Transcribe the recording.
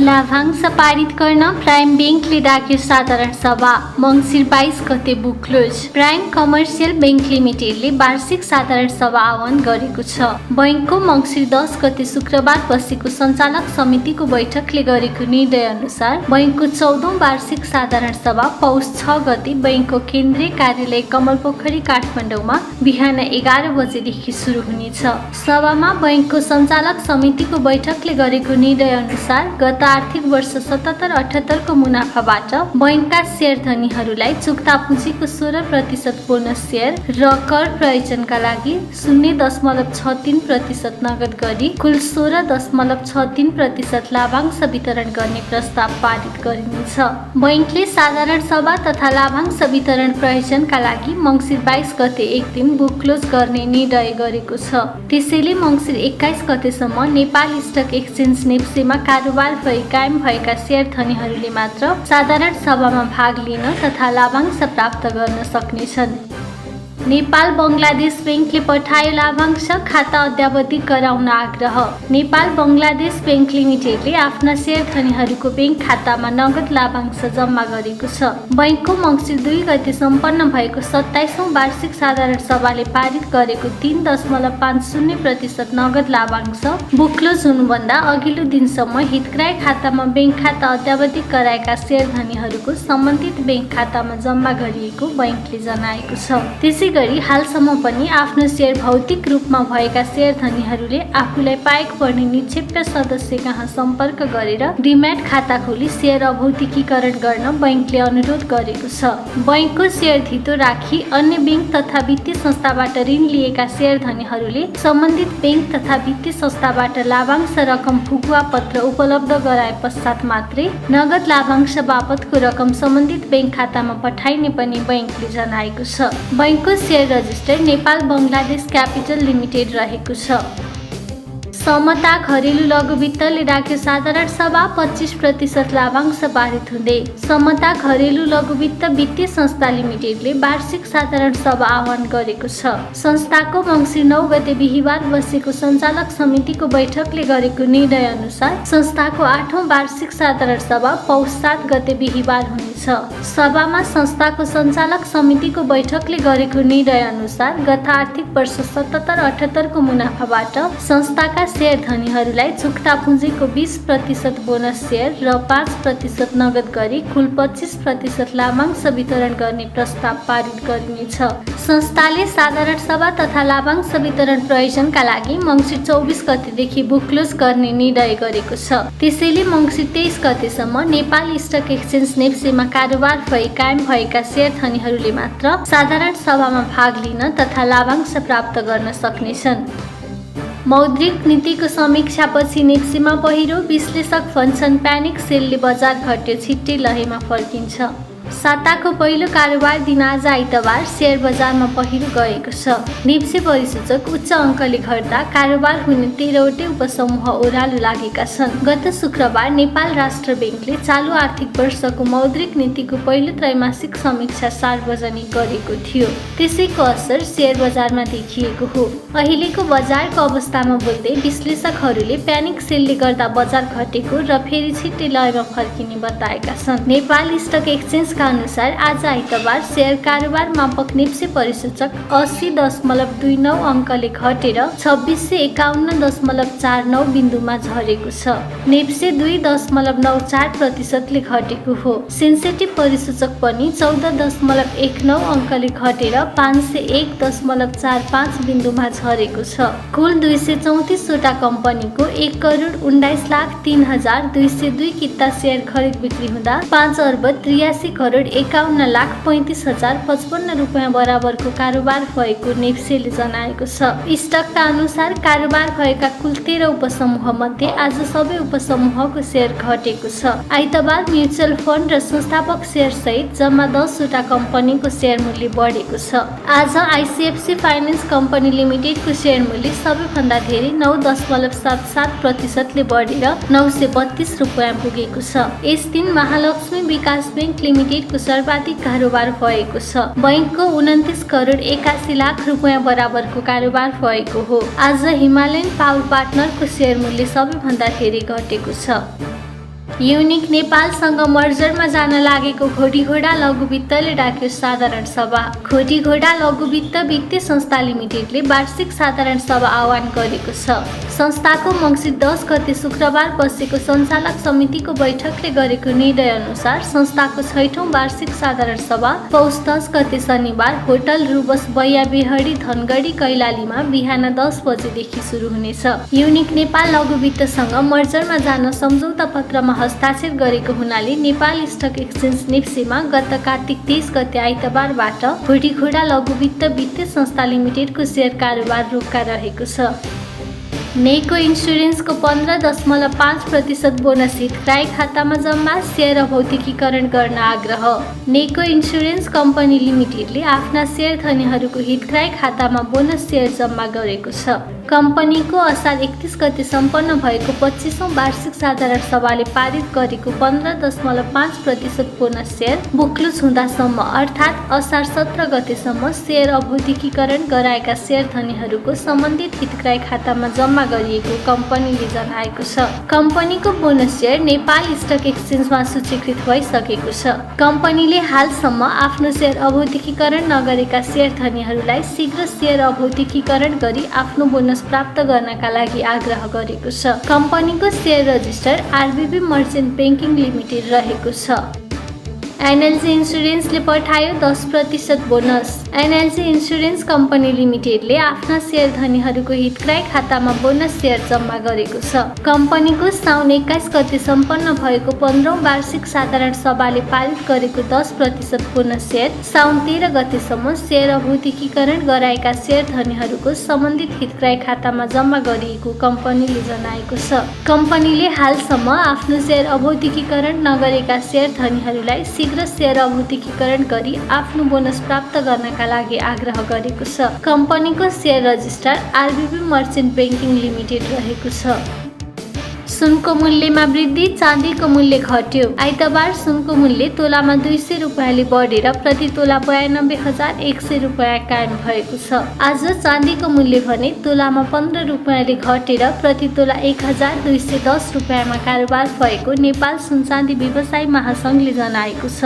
लाभांश पारित गर्न प्राइम ब्याङ्कले डाक्यो साधारण सभा। मङ्सिर 22 गते book close. Prime commercial bank लिमिटेडले वार्षिक साधारण सभा आह्वान गरेको छ। बैङ्कको मङ्सिर 10 गते शुक्रबार बसेको सञ्चालक समितिको बैठकले गरेको निर्णय अनुसार बैङ्कको 14औं वार्षिक साधारण सभा पौष 6 गते बैङ्कको केन्द्रीय कार्यालय कमलपोखरी काठमाडौँमा बिहान 11 बजेदेखि सुरु हुनेछ। सभामा बैङ्कको सञ्चालक समितिको बैठकले गरेको निर्णय अनुसार गत आर्थिक वर्ष 77-78 को मुनाफाबाट बैंकका शेयर धनीहरूलाई चुक्ता पुँजीको 16% बोनस शेयर र कर प्रयोजनका लागि 0.63% नगद गरी कुल 16.63% लाभांश वितरण गर्ने प्रस्ताव पारित गरिनेछ। बैंकले साधारण सभा तथा लाभांश वितरण प्रयोजनका लागि मङ्सिर 22 गते एक दिन बुक क्लोज गर्ने निर्णय गरेको छ। त्यसैले मङ्सिर 21 गतेसम्म नेपाल स्टक एक्सचेन्ज नेप्सेमा कारोबार कायम भएका शेयर धनीहरूले मात्र साधारण सभामा भाग लिन तथा लाभांश प्राप्त गर्न सक्नेछन्। नेपाल बंगलादेश ब्याङ्कले पठायो लाभांश खाता अद्यावधिक गराउन आग्रह। नेपाल बंगलादेश ब्याङ्क लिमिटेडले आफ्ना शेयर धनीहरूको ब्याङ्क खातामा नगद लाभांश जम्मा गरेको छ। बैङ्कको मङ्सिर 2 गते सम्पन्न भएको 27औं वार्षिक साधारण सभाले पारित गरेको 3.50% नगद लाभांश बुक क्लोज हुनुभन्दा अघिल्लो दिनसम्म हितग्राही खातामा ब्याङ्क खाता अद्यावधिक गराएका शेयर धनीहरूको सम्बन्धित ब्याङ्क खातामा जम्मा गरिएको बैङ्कले जनाएको छ। त्यसैगरी हालसम्म पनि आफ्नो शेयर भौतिक रूपमा भएका शेयर धनीहरूले आफूलाई पाएको पर्ने निक्षेप्य सदस्य कहाँ सम्पर्क गरेर डिम्याट खाता खोली शेयर अभौतिकीकरण गर्न बैङ्कले अनुरोध गरेको छ। बैङ्कको शेयर धितो राखी अन्य ब्याङ्क तथा वित्तीय संस्थाबाट ऋण लिएका शेयर धनीहरूले सम्बन्धित ब्याङ्क तथा वित्तीय संस्थाबाट लाभांश रकम फुकुवा पत्र उपलब्ध गराए पश्चात मात्रै नगद लाभांश बापतको रकम सम्बन्धित ब्याङ्क खातामा पठाइने पनि बैङ्कले जनाएको छ। बैङ्कको share register Nepal Bangladesh capital limited रहेको छ। समता घरेलु लघु वित्तले डाक्यो साधारण सभा 25% लाभांश पारित हुँदै। समता घरेलु लघु वित्त वित्तीय संस्था लिमिटेडले वार्षिक साधारण सभा आह्वान गरेको छ। संस्थाको मङ्सिर 9 गते बिहिबार बसेको सञ्चालक समितिको बैठकले गरेको निर्णय अनुसार संस्थाको 8औं वार्षिक साधारण सभा पौष 7 गते बिहिबार हुनेछ। सभामा संस्थाको सञ्चालक समितिको बैठकले गरेको निर्णय अनुसार गत आर्थिक वर्ष 77-78 को मुनाफाबाट संस्थाका शेयर धनीहरूलाई चुक्ता पुँजीको 20% बोनस शेयर र 5% नगद गरी कुल 25% लाभांश वितरण गर्ने प्रस्ताव पारित गरिनेछ। संस्थाले साधारण सभा तथा लाभांश वितरण प्रयोजनका लागि मङ्सिर 24 गतेदेखि बुक क्लोज गर्ने निर्णय गरेको छ। त्यसैले मङ्सिर 23 गतेसम्म नेपाल स्टक एक्सचेन्ज नेप्सेमा कारोबार कायम भएका शेयर धनीहरूले मात्र साधारण सभामा भाग लिन तथा लाभांश प्राप्त गर्न सक्नेछन्। मौद्रिक नीतिको समीक्षापछि नेप्सेमा पहिरो विश्लेषक भन्छन् प्यानिक सेलले बजार घट्यो छिट्टै लहेमा फर्किन्छ। साताको पहिलो कारोबार दिन आज आइतबार शेयर बजारमा पहिरो गएको छ। नेप्से परिसूचक उच्च अङ्कले घट्दा कारोबार हुने 13वटै उपसमूह ओह्रालो लागेका छन्। गत शुक्रबार नेपाल राष्ट्र ब्याङ्कले चालु आर्थिक वर्षको मौद्रिक नीतिको पहिलो त्रैमासिक समीक्षा सार्वजनिक गरेको थियो। त्यसैको असर शेयर बजारमा देखिएको हो। अहिलेको बजारको अवस्थामा बोल्दै विश्लेषकहरूले प्यानिक सेलले गर्दा बजार घटेको र फेरि छिट्टै लयमा फर्किने बताएका छन्। नेपाल स्टक एक्सचेन्ज का अनुसार आज आइतबार शेयर कारोबार मापक नेप्से परिसूचक 80.29 अङ्कले घटेर 2651.49 बिन्दुमा झरेको छ। नेप्से 2.94% ले घटेको हो। सेन्सेटिभ परिसूचक पनि 14.19 अङ्कले घटेर 501.45 बिन्दुमा झरेको छ। कुल 234 वटा कम्पनीको 1,19,03,202 किता शेयर खरिद बिक्री हुँदा 5,83,51,35,055 रुपियाँ बराबरको कारोबार भएको नेप्सेले जनाएको छ। स्टकका अनुसार कारोबार भएका कुल 13 उपसमूह मध्ये आज सबै उपसमूहको शेयर घटेको छ। आइतबार म्युचुअल फन्ड र संस्थापक शेयर सहित जम्मा 10 वटा कम्पनीको शेयर मूल्य बढेको छ। आज आइसिएफसी फाइनान्स कम्पनी लिमिटेडको शेयर मूल्य सबैभन्दा धेरै 9.77% ले बढेर 932 रुपियाँ पुगेको छ। यस दिन महालक्ष्मी विकास ब्याङ्क लिमिटेड लिमिटेडको सर्वाधिक कारोबार भएको छ। बैंकको 29 करोड 81 लाख रुपियाँ बराबरको कारोबार भएको हो। आज हिमालयन पावर पार्टनरको शेयर मूल्य सबैभन्दा धेरै घटेको छ। युनिक नेपालसँग मर्जरमा जान लागेको खोटीघोडा लघु वित्तले डाक्यो साधारण सभा। खोटीघोडा लघु वित्त वित्तीय संस्था लिमिटेडले वार्षिक साधारण सभा आह्वान गरेको छ। संस्थाको मङ्सिर 10 गते शुक्रबार बसेको सञ्चालक समितिको बैठकले गरेको निर्णय अनुसार संस्थाको 6औं वार्षिक साधारण सभा पौष 10 गते शनिबार होटल रुबस बैयाबिहडी धनगढी कैलालीमा बिहान 10 बजेदेखि सुरु हुनेछ। युनिक नेपाल लघु वित्तसँग मर्जरमा जान सम्झौता पत्रमा हस्ताक्षर गरेको हुनाले नेपाल स्टक एक्सचेन्ज नेप्सीमा गत कार्तिक 30 गते आइतबारबाट खोटीघोडा लघु वित्त वित्तीय संस्था लिमिटेडको शेयर कारोबार रोक्का रहेको छ। नेको इन्स्योरेन्सको 15.5% बोनस हितग्राही खातामा जम्मा, शेयर भौतिकीकरण गर्न आग्रह। नेको इन्स्योरेन्स कम्पनी लिमिटेडले आफ्ना शेयर धनीहरूको हितग्राही खातामा बोनस शेयर जम्मा गरेको छ। कम्पनीको असार 31 गते सम्पन्न भएको 25औं वार्षिक साधारण सभाले पारित गरेको 15.5% बोनस शेयर बुक्लुज हुँदासम्म अर्थात् असार 17 गतेसम्म शेयर अभौतिकीकरण गराएका शेयर धनीहरूको सम्बन्धित हितग्राही खातामा जम्मा गरिएको कम्पनीले जनाएको छ। कम्पनीको बोनस शेयर नेपाल स्टक एक्सचेन्जमा सूचीकृत भइसकेको छ। कम्पनीले हालसम्म आफ्नो शेयर अभौतिकीकरण नगरेका शेयर धनीहरूलाई शीघ्र शेयर अभौतिकीकरण गरी आफ्नो बोनस प्राप्त गर्नका लागि आग्रह गरेको छ। कम्पनीको share register RBB merchant banking limited रहेको छ। एनएलजी इन्स्योरेन्सले पठायो 10% बोनस। एनएलजी इन्स्योरेन्स कम्पनी लिमिटेडले आफ्ना शेयर धनीहरूको हितग्राही खातामा बोनस शेयर जम्मा गरेको छ। कम्पनीको साउन 21 गते सम्पन्न भएको 15औं वार्षिक साधारण सभाले पारित गरेको 10% बोनस शेयर साउन 13 गतेसम्म शेयर अभौतिकीकरण गराएका शेयर धनीहरूको सम्बन्धित हितग्राही खातामा जम्मा गरिएको कम्पनीले जनाएको छ। कम्पनीले हालसम्म आफ्नो शेयर अभौतिकीकरण नगरेका शेयर धनीहरूलाई शीघ्र शेयर अभौतिकीकरण गरी आफ्नो बोनस प्राप्त गर्नका लागि आग्रह गरेको छ। कम्पनीको share registrar RBB merchant banking limited रहेको छ। सुनको मूल्यमा वृद्धि, चाँदीको मूल्य घट्यो। आइतबार सुनको मूल्य तोलामा 200 रुपियाँले बढेर प्रति तोला 92,100 रुपियाँ कायम भएको छ। आज चाँदीको मूल्य भने तोलामा 15 रुपियाँले घटेर प्रति तोला 1,210 रुपियाँमा कारोबार भएको नेपाल सुन चाँदी व्यवसायी महासङ्घले जनाएको छ।